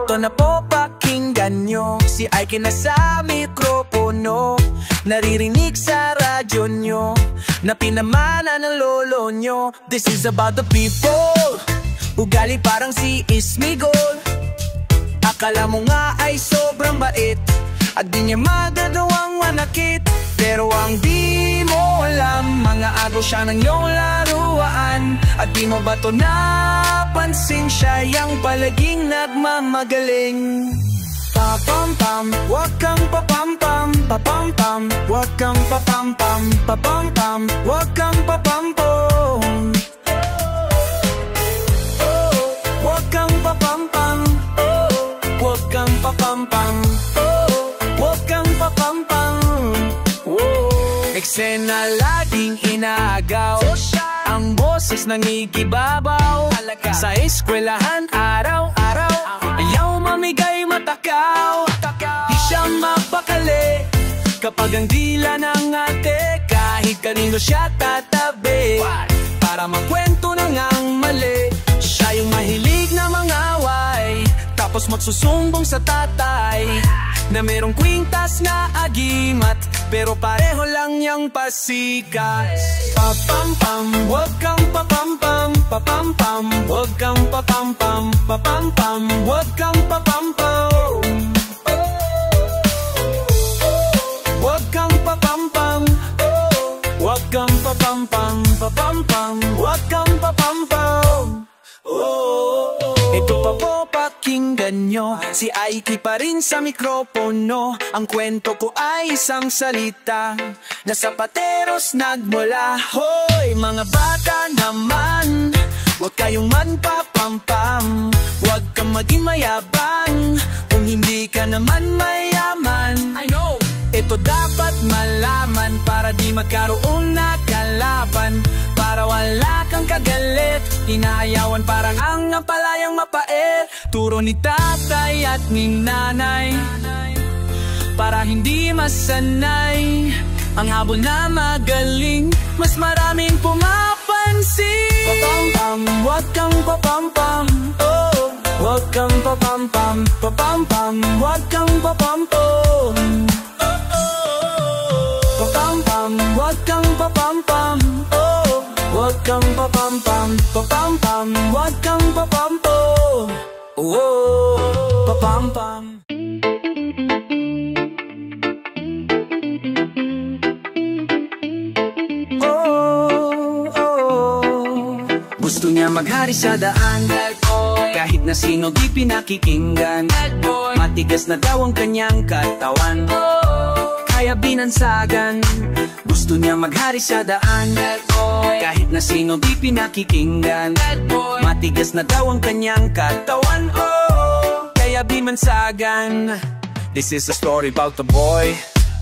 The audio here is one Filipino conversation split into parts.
Ito na po pakinggan nyo, si Ike na sa mikropono. Naririnig sa radyo nyo, na pinamana ng lolo nyo. This is about the people, ugali parang si Ismigol. Akala mo nga ay sobrang bait, at di niya magagawang manakit. Pero ang di mo alam, mga agaw siya ng iyong laruan. At di mo ba to napansin, siya yung palaging nagmamagaling. Papam-pam, wag kang papam-pam. Papam-pam, wag kang papam-pam. Papam-pam, wag kang papam-pam. Wag kang papam-pam. Wag kang papam-pam. Wag kang papam-pam. Eksena laging inaagaw, ang boses nangigibabaw. Sa eskwelahan araw-araw, ayaw mamigay matakaw. Di siya mapakali kapag ang dila ng ate, kahit kanino siya tatabi, para magkwento na ngang mali. Siya yung mahilig na mangaway, tapos magsusumbong sa tatay na merong kwintas na agimat, pero pareho lang niyang pasikat. Papam-pam, wag kang papam-pam. Papam-pam, wag kang papam-pam. Papam-pam, wag kang papam-pam. Wag kang papam-pam. Wag kang papam-pam. Papam-pam, wag kang papam-pam. Ito pa po pakinggan nyo, si Ike pa rin sa mikropono. Ang kwento ko ay isang salita na sa pateros nagmula. Hoy mga bata naman, huwag kayong manpapampam. Huwag kang maging mayabang kung hindi ka naman mayaman. I know. Ito dapat malaman para di magkaroon na kalaban, para wala kang kagalit, inaayawan parang ang napalayang mapait. Turo ni tatay at ni nanay, para hindi masanay ang habol na magaling, mas maraming pumapansin. Papam-pam, wag kang papam-pam. Oh, wag kang papam-pam. Papam-pam, wag kang papam-pam. Papam-pam, wag kang papam-pam. Oh, wag kang papam-pam. Papam-pam, wag kang papam-pam. Oh, papam-pam. Gusto niya maghari sa daan, kahit na sino di pinakikinggan. Matigas na daw ang kanyang katawan, kaya binansagan. Gusto niya maghari sa daan, kahit na sino di pinakikinggan. Matigas na daw ang kanyang katawan, kaya binansagan. This is a story about a boy,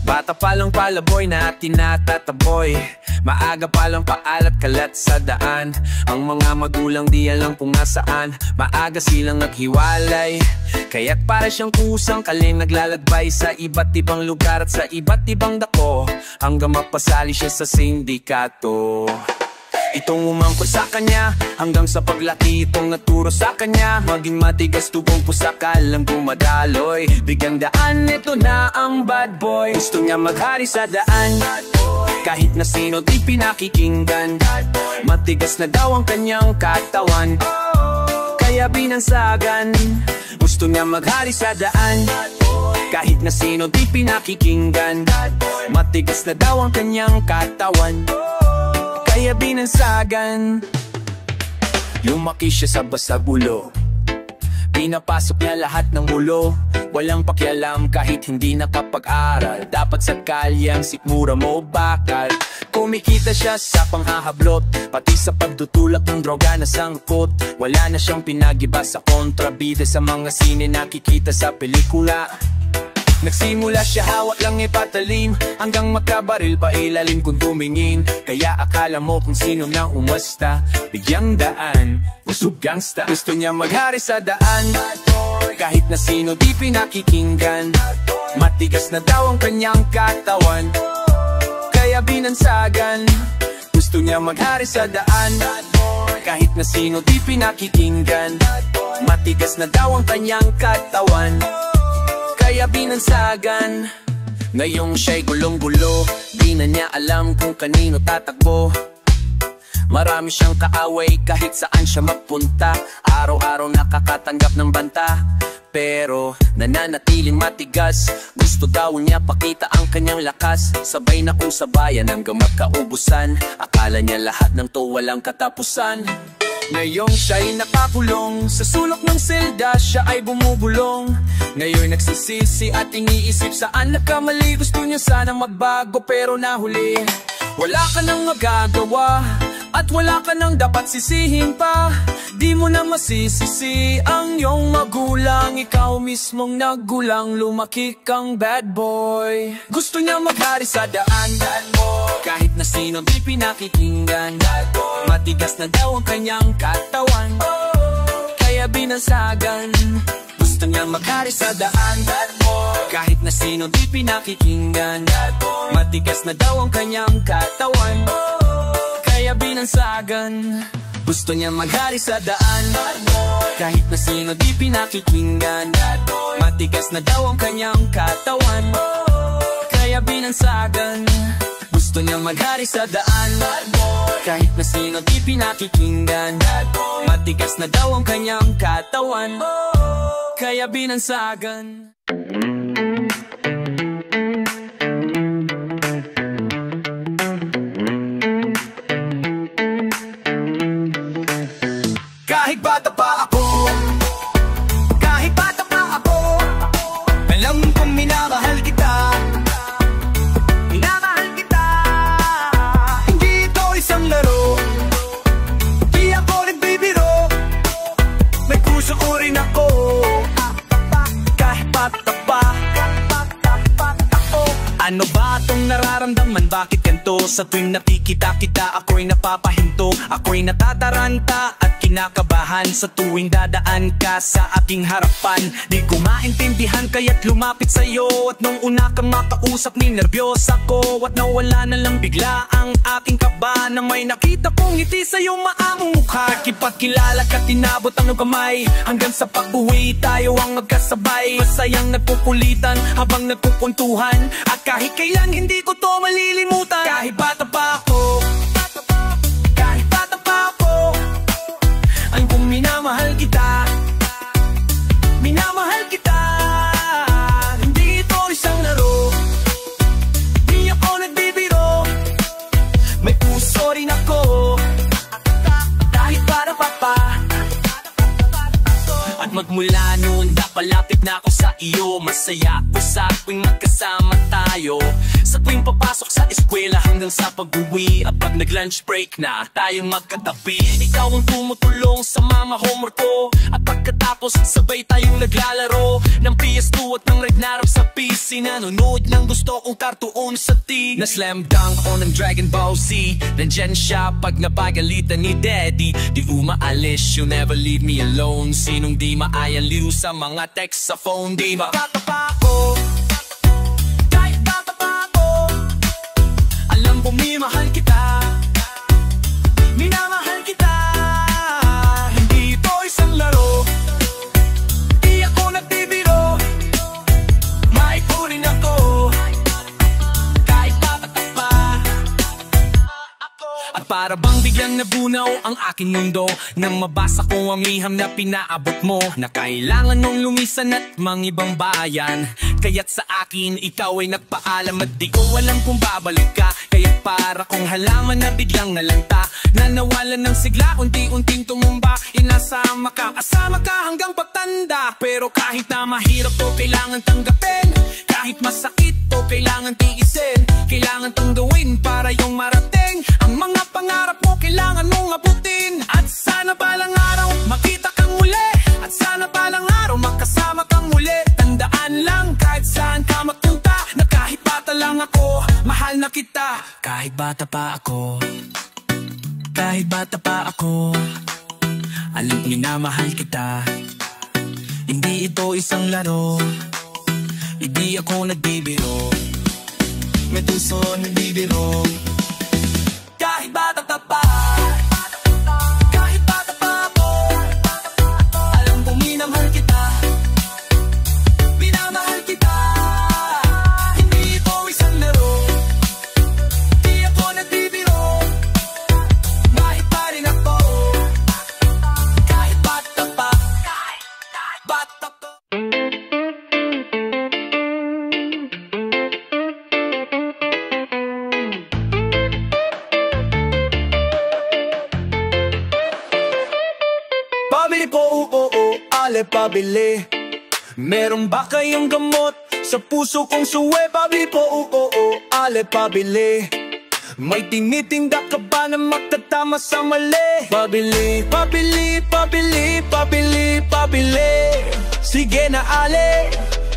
bata pa lang palaboy na tinatataboy. Maaga pa lang paalat kalat sa daan, ang mga magulang di alam kung nasaan. Maaga silang naghiwalay, kaya't para siyang kusang kaling naglalakbay sa iba't ibang lugar at sa iba't ibang dako, hanggang mapasali siya sa sindikato. Itong umangkot sa kanya, hanggang sa paglaki itong naturo sa kanya. Maging matigas tubong pusaka lang dumadaloy, bigyang daan, ito na ang bad boy. Gusto niya maghari sa daan, kahit na sino di pinakikinggan. Matigas na daw ang kanyang katawan, kaya binansagan. Gusto niya maghari sa daan, kahit na sino di pinakikinggan. Matigas na daw ang kanyang katawan, kaya binansagan. Lumaki siya sa basabulo, pinapasok niya lahat ng ulo. Walang pakialam kahit hindi nakapag-aral, dapat sa kalyang sikmura mo bakal. Kumikita siya sa panghahablot, pati sa pagdutulak ng droga na sangkot. Wala na siyang pinagiba sa kontrabida, sa mga sine nakikita sa pelikula. Nagsimula siya hawak lang ipatalim, hanggang makabaril pa ilalim kung tumingin. Kaya akala mo kung sino na umasta, bigyang daan, usog gangsta. Gusto niya maghari sa daan, kahit na sino di pinakikinggan. Matigas na daw ang kanyang katawan, kaya binansagan. Gusto niya maghari sa daan, kahit na sino di pinakikinggan. Matigas na daw ang kanyang katawan, kaya binansagan. Ngayong siya'y gulong-gulo, di na niya alam kung kanino tatakbo. Marami siyang kaaway kahit saan siya magpunta. Araw-araw nakakatanggap ng banta, pero nananatiling matigas. Gusto daw niya pakita ang kanyang lakas. Sabay na kung sabayan hanggang magkaubusan. Akala niya lahat ng to walang katapusan. Ngayong siya'y nakakulong sa sulok ng selda, siya ay bumubulong. Ngayon nagsisisi at iniisip saan nagkamali. Gusto niya sana magbago pero nahuli. Wala ka nang magagawa at wala ka nang dapat sisihin pa. Di mo na masisisi ang iyong magulang. Ikaw mismong naggulang, lumaki kang bad boy. Gusto niya maghari sa daan, bad boy. Kahit na sino di pinakikinggan, bad boy. Matigas na daw ang kanyang katawan, kaya binansagan. Gusto niya maghari sa daan, bad boy. Kahit na sino di pinakikinggan, bad boy. Matigas na daw ang kanyang katawan, kaya binansagan. Gusto niya maghari sa daan, bad boy. Kahit na sino di pinakikinggan, bad boy. Matigas na daw ang kanyang katawan, kaya binansagan. Gusto niya maghari sa daan, bad boy. Kahit na sino di pinakikinggan, bad boy. Matigas na daw ang kanyang katawan, kaya binansagan. Kahit bata pa ako, kahit bata pa ako, alam kong minamahal kita. Minamahal kita. Hindi ito isang laro, di ako nagbibiro. May puso ko rin ako. Kahit bata pa, ano ba itong nararamdaman? Bakit ganito? Sa tuwing nakikita kita, ako'y napapahinto. Ako'y natataranta at kinakabahan sa tuwing dadaan ka sa aking harapan. Di ko maintindihan kaya't lumapit sa'yo. At nung una kang makausap, ninervyos ako. At nawala na lang bigla ang aking kaba nang may nakita kong ngiti sa'yo maamong mukha. Kipagkilala ka, tinabot ang kamay, hanggang sa pag-uwi tayo ang magkasabay. Masayang nagpupulitan habang nagpupuntuhan, at kahit kailan hindi ko to malilimutan. Kahit bata pa ako, kahit bata pa ako, alam kong minamahal kita. Minamahal kita. Hindi ito isang laro, di ako nagbibiro. May puso rin ako. Kahit bata pa. At magmula noon, napalapit na ako sa iyo. Masaya ako sa tuwing magkasama tayo. Sa tuwing papasok sa eskwela hanggang sa pag-uwi. At pag nag-lunch break na, tayong magkatabi. Ikaw ang tumutulong sa mga homework ko. At pagkatapos, sabay tayong naglalaro ng PS2 at ng Ragnarok sa PC. Nanonood ng gusto kong cartoon sa T. Na slam dunk o ng Dragon Ball Z. Nandyan siya pag napagalitan ni Daddy. Di umaalis, you never leave me alone. Sinong di maayaliw sa mga text sa phone, di ba? Bata pa ako, kahit bata pa ako, alam ko minamahal kita. Minamahal kita. Hindi ito isang laro, di ako nagbibiro. Maikunin ako, kahit bata pa. At para bang biglang nabunaw ang aking mundo nang mabasa ko ang liham na pinaabot mo, na kailangan mong lumisan at mangibang bayan. Kaya't sa akin ikaw ay nagpaalam at di ko alam kung babalik ka. Kaya't para kong halaman na biglang nalanta, na nawalan ng sigla, unti-unting tumumba. Inasama ka, kasama ka hanggang pagtanda. Pero kahit na mahirap to, kailangan tanggapin. Kahit masakit to, kailangan tiisin. Kailangan tong gawin para yung marating. Ang mga pangarap mo, kailangan mong abutin. At sana balang araw makita kang muli, at sana balang araw makasama kang muli. Tandaan lang kahit saan ka magpunta, na kahit bata lang ako, mahal na kita. Kahit bata pa ako, kahit bata pa ako, alam ko minamahal kita. Hindi ito isang laro, hindi ako nagbibiro. May puso nagbibiro. Kahit bata pa, kahit bata pa ako, alam kong ale pabili. Meron ba kayong gamot sa puso kong suwe? Pabili po, ale pabili. May tinitinda ka ba na magtatama sa mali? Pabili, pabili, pabili, pabili, pabili. Sige na ale.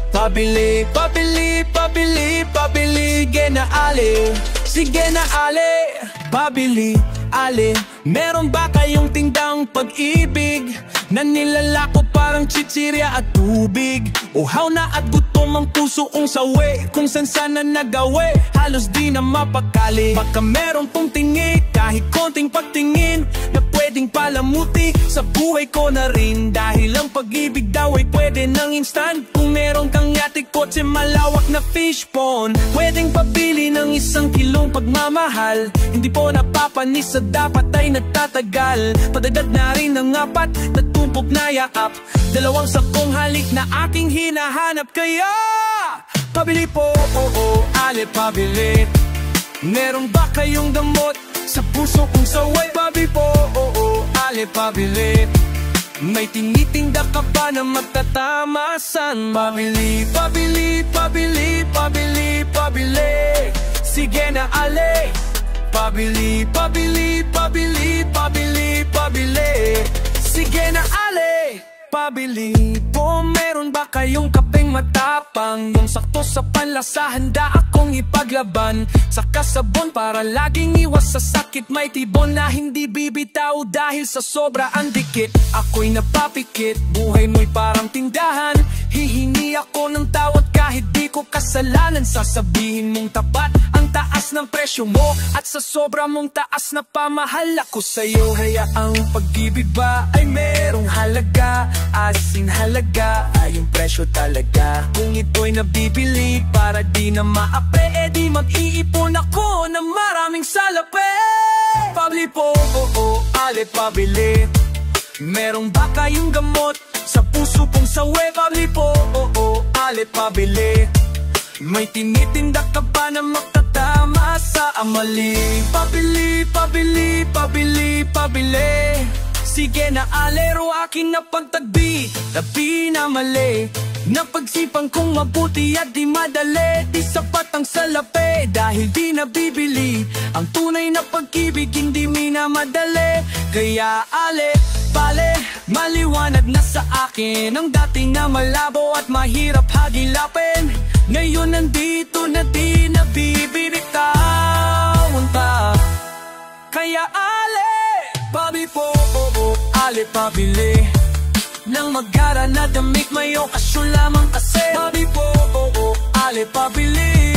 Pabili, pabili, pabili, pabili. Sige na ale. Sige na ale. Pabili, ale. Meron ba kayong tindang pag-ibig na nilalako parang chichirya at tubig? Uhaw na at gutom ang puso kong sawi, kung san sana nagawi, halos di na mapakali. Baka meron pong tingi, kahit konting pagtingin, na pwedeng palamuti sa buhay ko na rin. Dahil ang pag-ibig daw ay pwede ng instant. Kung meron kang yate, kotse, malawak na fish pond, pwedeng pabili ng 1 kilong pagmamahal. Hindi po napapanis sa dapat ay nagtatagal. Padagdag na rin ng 4 na tumpok na yakap, 2 sakong halik na aking hinahanap. Kaya pabili po, ale pabili. Meron ba kayong damot sa puso kong saway? Pabili po, ale pabili. May tinitinda ka ba na magtatamasan? Pabili, pabili, pabili, pabili, pabili. Sige na ale. Pabili, pabili, pabili, pabili, pabili. Sige na ale. Pabili po. Meron ba kayong kapeng matapang, yung sakto sa panlasa, handa akong ipaglaban? Sa kasabon para laging iwas sa sakit, may tibon na hindi bibitaw dahil sa sobra ang dikit. Ako'y napapikit, buhay mo'y parang tindahan. Hihingi ako ng tawad kahit di ko kasalanan. Sasabihin mong tapat ang taas ng presyo mo, at sa sobra mong taas na pamahal ako sa'yo. Kaya ang pag-ibig ba ay merong halaga, asin halaga ay yung presyo talaga. Kung ito'y nabibili para di na maape, di mag-iipon ako ng maraming salapi. Pabili po, ale pabili. Merong ba kayong gamot sa puso kong sawi? Pabili po, ale pabili. May tinitinda ka ba na magtatama sa amali? Pabili, pabili, pabili, pabili. Sige na alero, akin na pagtagbi, tabi na mali. Napagsipang kong mabuti at di madali, di sapat ang salapi dahil di nabibili. Ang tunay na pag-ibig hindi minamadali. Kaya ale, bale, maliwanag na sa akin ang dati na malabo at mahirap hagilapin. Ngayon nandito na di nabibiritawan pa. Kaya ale, pabili po, ale pabili. Nang mag-ara na damit may okasyon lamang kasi. Pabili po, ale pabili.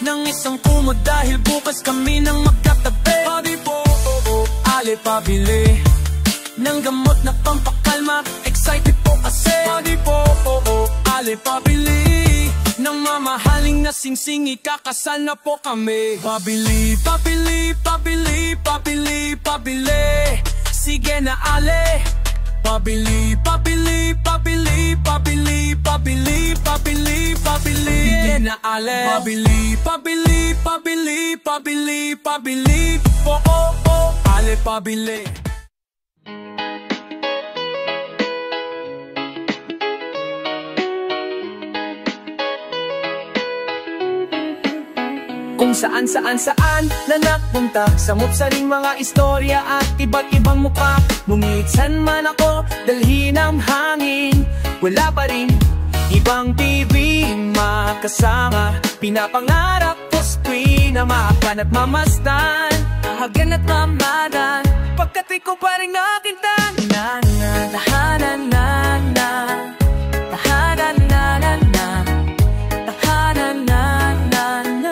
Nang 1 kumot dahil bukas kami nang magkatabi. Pabili po, ale pabili. Nang gamot na pampakalma, excited po kasi. Pabili po, ale pabili. Nang mamahaling na singsing, ikakasal na po kami. Pabili, pabili, pabili, pabili, pabili. Sige na ale. Pabili, pabili, pabili, pabili, pabili, pabili, pabili. Sige na ale. Pabili, pabili, pabili, pabili, pabili. Ale pabili. Kung saan na napunta, samot sa ring mga istorya at iba't ibang mukha. Mumitsan man ako, dalhin ang hangin, wala pa rin ibang bibig makasama. Pinapangarap ko sa tuwi na maapan at mamasdan, hagan at mamadan, pagkat ikaw pa rin nakita. Na na tahanan na na, tahanan na na na, tahanan na na na.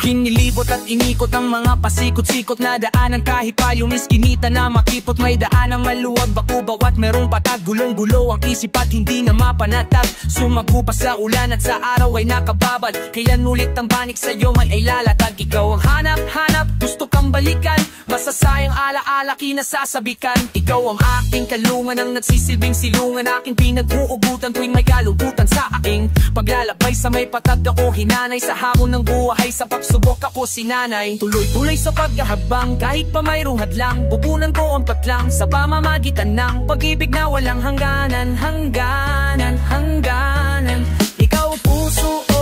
Hinilibot at inikot ang mga pasikot-sikot na daanan. Kahit pa yung iskinita na makipot, may daanang maluwag, bakubaw at merong patag. Gulong-gulo ang isip at hindi na mapanatag. Sumagu pa sa ulan at sa araw ay nakababad, kaya nulit ang banik sa'yo man ay lalatag. Ikaw ang hanap-hanap, gusto kang balikan, Masasayang alaala kinasasabikan. Ikaw ang aking kalungan, ang nagsisilbing silungan, aking pinag-uugutan tuwing may kalungkutan sa aking paglalakbay sa may patag ako hinanay. Sa hamon ng buhay, sa pagsubok ako sinanay. Tuloy-tuloy sa paghahabang, kahit pa mayroong hadlang, bubunan ko ang patlang sa pamamagitan ng pag-ibig na walang hangganan. Hangganan, hangganan. Ikaw puso o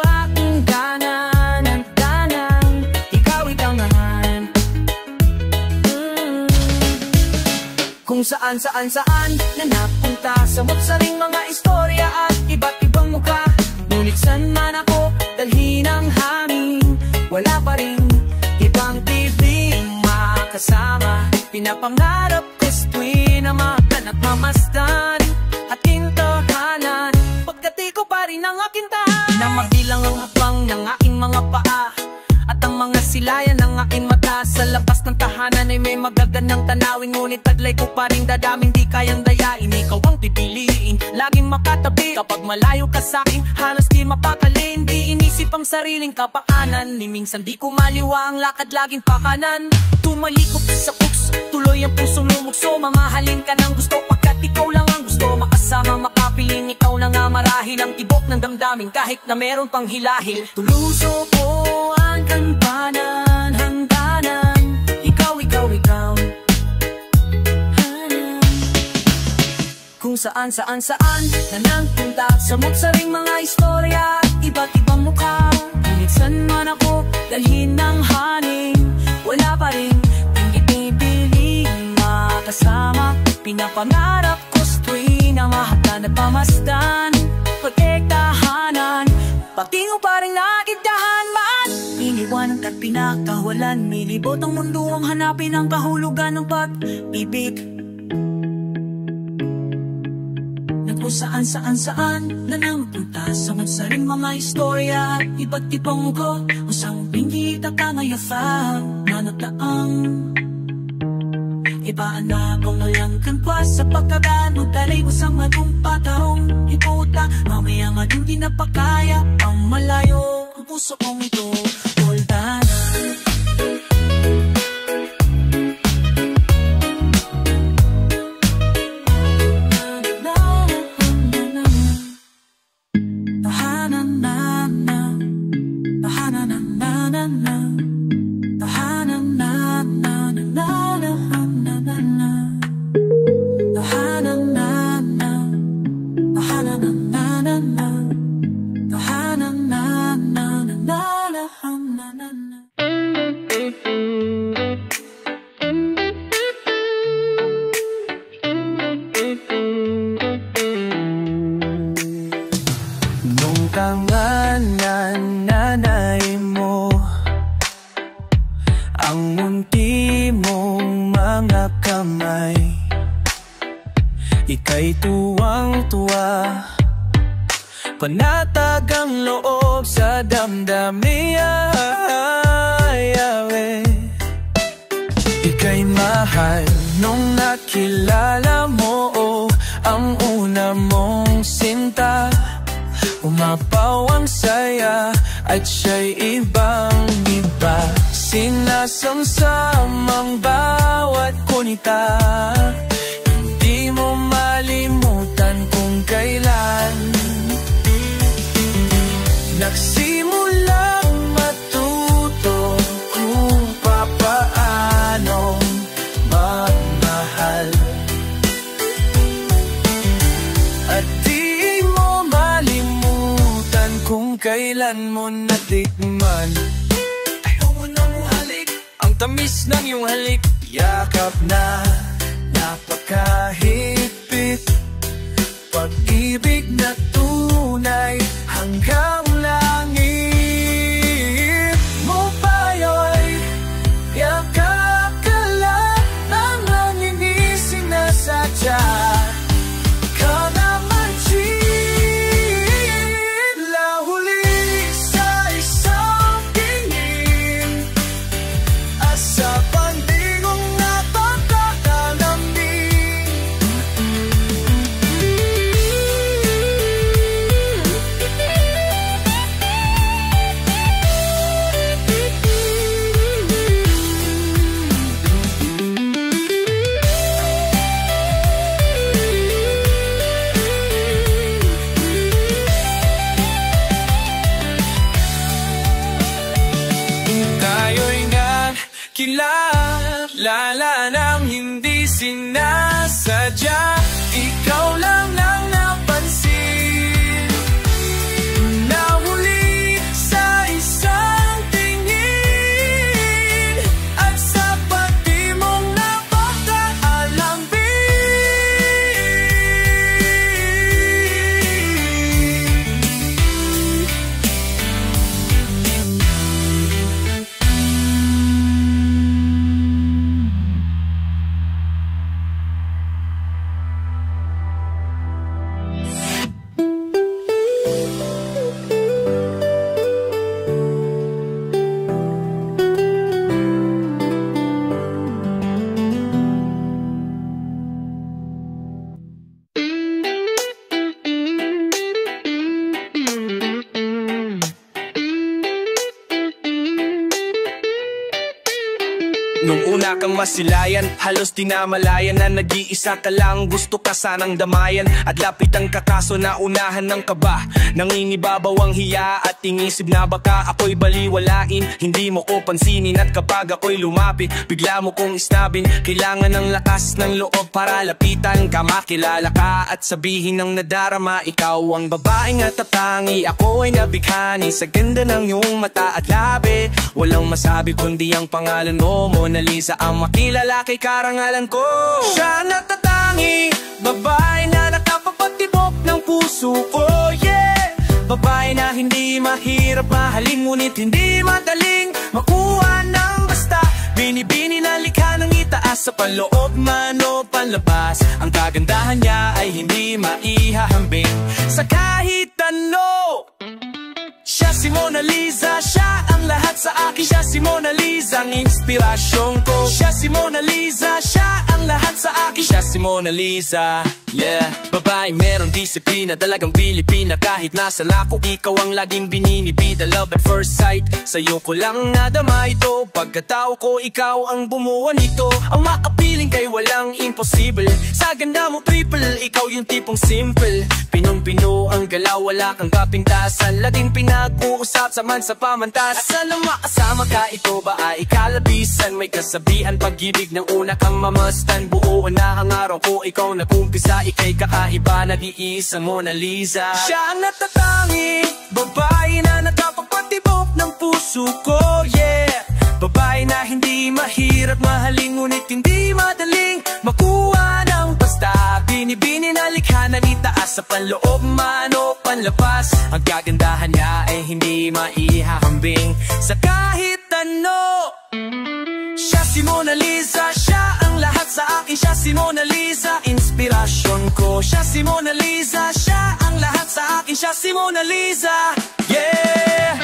aking ganan, ganan. Ikaw tangahan. Kung saan na napunta, samot-saring mga istorya at iba't ibang mukha. Ngunit saan man ako dalhin ang hangin, wala pa rin ibang bibig makasama. Pinapangarap ko's tuwin na makan at mamasdan aking tahanan, pagkati ko pa rin ang aking tahanan. Na magbilang ang hapang ng aking mga paa at ang mga silayan ng aking mata. Sa labas ng tahanan ay may magagandang tanawin, ngunit taglay ko pa rin dadaming di kayang dayain. Ikaw ang pipiliin, laging makatabi. Kapag malayo ka sa'kin, halos di mapakali. Di inisip ang sariling kapakanan, ni minsan di ko maliwa ang lakad, laging pakanan. Tumalikot sa kuks, tuloy ang pusong lumukso. Mamahalin ka ng gusto pagkat ikaw lang ang gusto. Makasama, makapiling, ikaw na nga marahil ang tibok ng damdamin kahit na meron pang hilahil. Tuluso ko ang kampanan, hangganan. Ikaw, ikaw, ikaw. Kung saan na nagpunta, samot-saring mga istorya at iba't ibang mukha. Ngunit saan man ako dalhin ng haning, wala pa rin pinipili makasama. Pinapangarap ko's tuwin na mahatan at pamasdan pagkektahanan, patingo pa rin nakitahanman. Iniwanan at pinakawalan, may libot ang mundo ang hanapin ang kahulugan ng pag-ibig. Kung saan na napunta, samot-saring mga istorya at iba't ibang ko. Usang pinggita ka ngayafang nanagdaang ibaan na kung nalangkan pa sa pagkagano. Dalay usang magumpatahong ikuta, mamaya madung di napakaya ang malayo. Ang puso kong ito, Moldana. Tanganan nanay mo, ang munti mong mga kamay, ika'y tuwang-tuwa, panatag ang loob sa damdamin. Ika'y mahal nung nakilala mo, ang una mong sinta. Umapaw ang saya at siya'y ibang-iba, sinasamsam ang bawat kunita. Hindi mo malimutan kung kailan nagsimulang matuto kung papaano magmahal. At di mo malimutan kung kailan mo natikman. Ayaw mo nang halik, ang tamis ng iyong halik. Yakap na napakahigpit, pag-ibig na tunay hanggang langit. Mo payo'y yakap ka lang, ang nangingising na sadya. Makilala nang hindi sinasadya, ikaw lang nang napansin. Nahuli sa isang tingin at sa pati mong napakaalambing. Nung una kang masilayan, halos di na malayan na nag-iisa ka lang, gusto ka sanang damayan. At lapit ang kakaso na unahan ng kaba, nangingibabaw ang hiya at tingisib na baka ako'y baliwalain. Hindi mo ko pansinin at kapag ako'y lumapit, bigla mo kong isnabin. Kailangan ng lakas ng loob para lapitan ka, makilala ka at sabihin ng nadarama. Ikaw ang babaeng at tatangi, ako ay nabighani sa ganda ng iyong mata at labi. Walang masabi kundi ang pangalan mo, Mona Lisa, ang makilala kay karangalan ko. Siya natatangi, babae na nakapapatibok ng puso ko, yeah. Babae na hindi mahirap mahalin, ngunit hindi madaling makuha ng basta. Binibini na likha ng itaas sa panloob man o panlabas. Ang kagandahan niya ay hindi maihahambing sa kahit ano. Siya si Mona Lisa, siya ang lahat sa akin. Siya si Mona Lisa, ang inspirasyon ko. Siya si Mona Lisa, siya ang lahat sa akin. Siya si Mona Lisa, yeah. Babae meron disiplina, talagang Pilipina. Kahit nasa lako, ikaw ang laging bininibida. Love at first sight, sa'yo ko lang nadama ito. Pagkatao ko, ikaw ang bumuo nito. Ang makapiling kay walang imposible. Sa ganda mo triple, ikaw yung tipong simple. Pinong-pino ang galaw, wala kang kapintasan. Laging pinag-uusap saman sa pamantas. Asalang makasama ka, ito ba ay ikalabisan? May kasabihan, pag-ibig ng una kang mamastan. Buo na ang araw ko, ikaw nag-umpisa. Ika'y kakaiba, nag-iisang Mona Lisa. Siya ang natatangi, babae na nakapagpatibok ng puso ko, yeah. Babae na hindi mahirap mahalin, ngunit hindi madaling makuha ng basta. Binibini na likha ng itaas sa panloob man o panlabas. Ang kagandahan niya ay hindi maihahambing sa kahit ano. Siya si Mona Lisa, siya ang lahat sa akin. Siya si Mona Lisa, inspirasyon ko. Siya si Mona Lisa, siya ang lahat sa akin. Siya si Mona Lisa, yeah.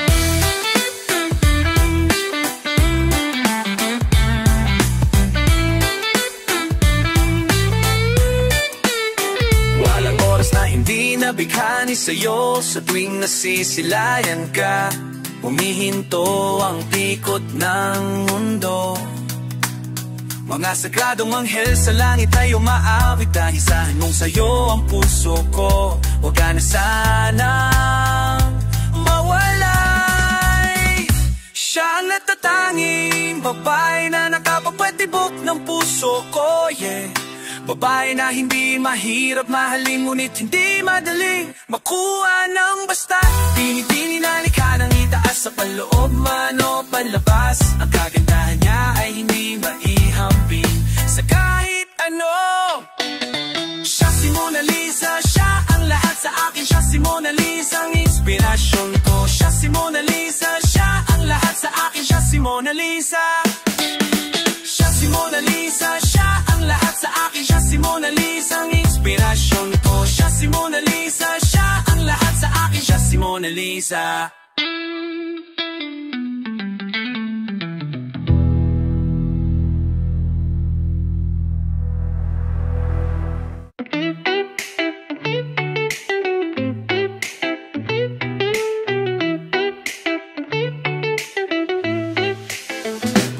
Walang oras na hindi nabighani sa'yo. Sa tuwing nasisilayan ka, humihinto ang ikot ng mundo. Mga sagradong anghel sa langit ay umaawit. Dahisahan mong sa'yo ang puso ko. Huwag ka na sanang mawalay. Siya ang natatanging babae na nakapagpatibok ng puso ko, yeah. Babae na hindi mahirap mahalin, ngunit hindi madaling makuha ng basta. Pinipini na likha ng itaas sa panloob man o panlabas. Ang kagandahan niya ay hindi maihambing sa kahit ano. Siya si Mona Lisa, siya ang lahat sa akin. Siya si Mona Lisa, ang inspirasyon ko. Siya si Mona Lisa, siya ang lahat sa akin. Siya si Mona Lisa, siya si Mona Lisa, siya ang lahat sa akin. Siya si Mona Lisa, ang inspirasyon ko. Siya si Mona Lisa, siya ang lahat sa akin. Siya si Mona Lisa.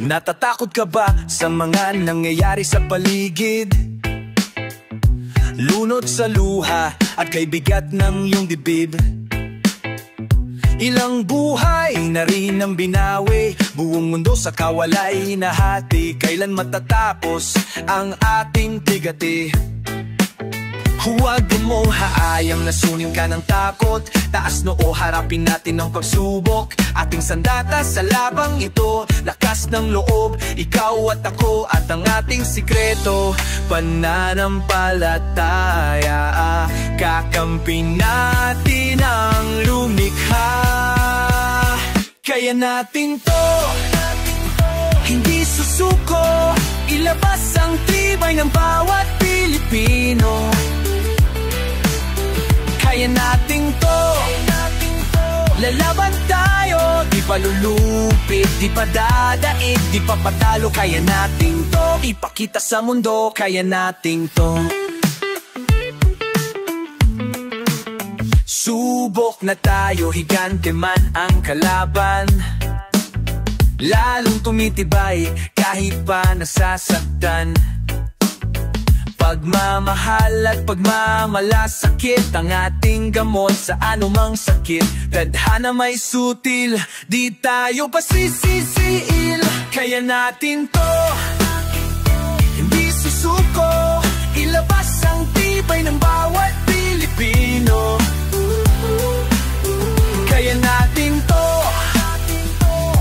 Natatakot ka ba sa mga nangyayari sa paligid? Lunod sa luha at kay bigat ng iyong dibdib. Ilang buhay na rin ang binawi, buong mundo sa kawalay nahati. Kailan matatapos ang ating tigati? Huwag mo haayang lasunin ka ng takot. Taas noo, harapin natin ang pagsubok. Ating sandata sa labang ito, lakas ng loob, ikaw at ako at ang ating sikreto. Pananampalataya, kakampi natin ang lumikha. Kaya natin to, hindi susuko, ilabas ang tibay ng bawat Pilipino. Kaya natin to, lalaban tayo, di pa lulupit, di pa dadaig, di pa patalo. Kaya natin to, ipakita sa mundo, kaya natin to. Subok na tayo, higante man ang kalaban, lalong tumitibay kahit pa nasasaktan. Pagmamahal at pagmamalasakit ang ating gamot sa anumang sakit. Tadhana may sutil, di tayo pasisisiil. Kaya natin to, hindi susuko, ilabas ang tibay ng bawat Pilipino. Kaya natin to,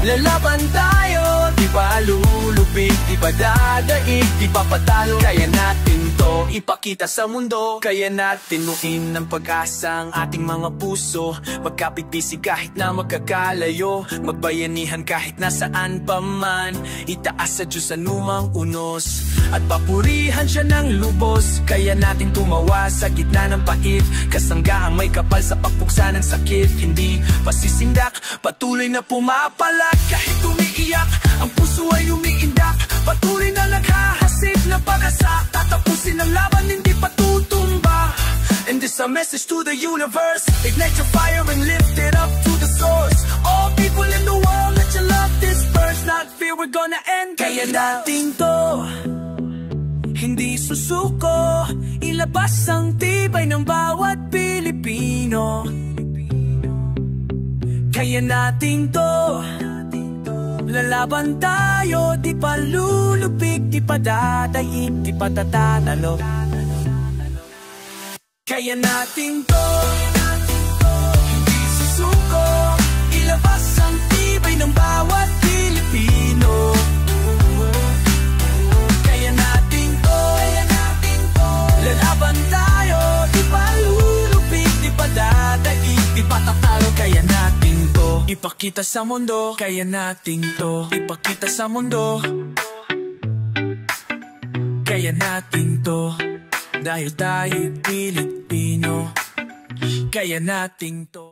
lalaban tayo, di pa lulupit, di pa dadaig, di pa patalo. Kaya natin to, ipakita sa mundo. Kaya natin nuhin ng pag-asa ang ating mga puso, magkapit-bisig kahit na magkakalayo, magbayanihan kahit nasaan pa man, itaas sa Diyos anumang unos, at papurihan siya ng lubos. Kaya natin tumawa sa gitna ng pait, kasanggaang may kapal sa pagpuksa ng sakit. Hindi pasisindak, patuloy na pumapalag kahit umiiyak, ang puso ay umiindak. Patuloy na naghahasik ng pag-asa, tatapusin ang laban, hindi patutumba. And this a message to the universe, ignite your fire and lift it up to the source. All people in the world, let your love disperse, not fear we're gonna end. Kaya natin to, hindi susuko, ilabas ang tibay ng bawat Pilipino. Kaya natin to, lalaban tayo, di pa lulupig, di pa dadaig, di pa tatanalo. Kaya natin to, hindi susuko, ilabas ang tibay ng bawat Pilipino. Kaya natin to, lalaban tayo, di pa lulupig, di pa dadaig, di pa tatalo. Kaya natin to, ipakita sa mundo. Kaya natin to, ipakita sa mundo. Kaya natin to, dahil tayo Pilipino. Kaya natin to.